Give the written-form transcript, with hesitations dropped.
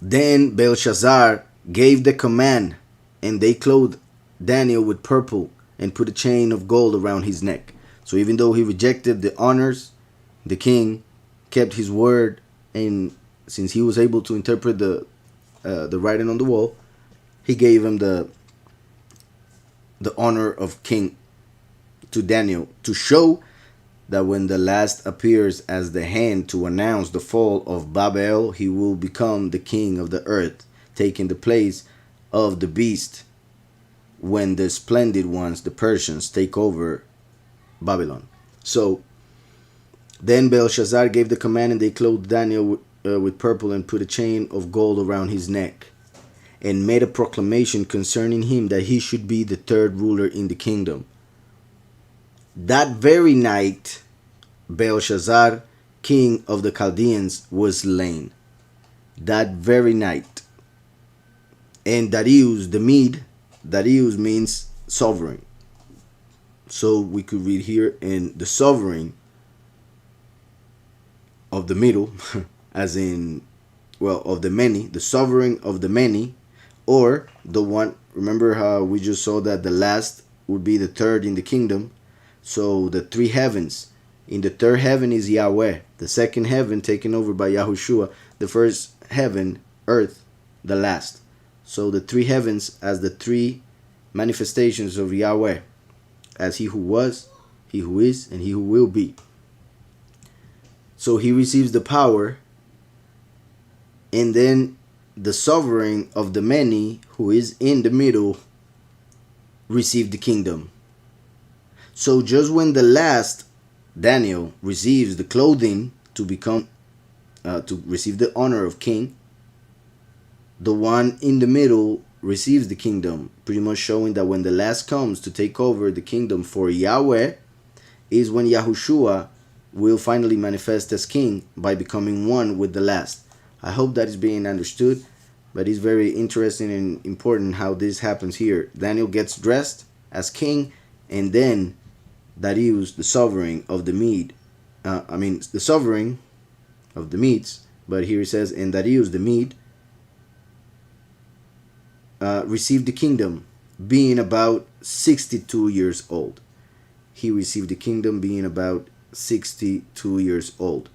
Then Belshazzar gave the command, and they clothed Daniel with purple and put a chain of gold around his neck. So even though he rejected the honors, the king kept his word, and since he was able to interpret the writing on the wall, he gave him the honor of king to Daniel, to show that when the last appears as the hand to announce the fall of Babel, he will become the king of the earth, taking the place of the beast when the splendid ones, the Persians, take over Babylon. So then Belshazzar gave the command, and they clothed Daniel with purple and put a chain of gold around his neck, and made a proclamation concerning him that he should be the third ruler in the kingdom. That very night, Belshazzar, king of the Chaldeans, was slain. That very night. And Darius the Mede, Darius means sovereign. So we could read here, in the sovereign of the middle, as in, well, of the many, the sovereign of the many, or the one, remember how we just saw that the last would be the third in the kingdom. So the three heavens. In the third heaven is Yahweh. The second heaven taken over by Yahushua. The first heaven, earth, the last. So the three heavens as the three manifestations of Yahweh. As he who was, he who is, and he who will be. So he receives the power. And then the sovereign of the many, who is in the middle, received the kingdom. So just when the last, Daniel, receives the clothing to become, to receive the honor of king, the one in the middle receives the kingdom, pretty much showing that when the last comes to take over the kingdom for Yahweh, is when Yahushua will finally manifest as king by becoming one with the last. I hope that is being understood, but it's very interesting and important how this happens here. Daniel gets dressed as king, and then Darius, the sovereign of the Mede, the sovereign of the Medes, but here it says, and Darius the Mede received the kingdom, being about 62 years old. He received the kingdom being about 62 years old.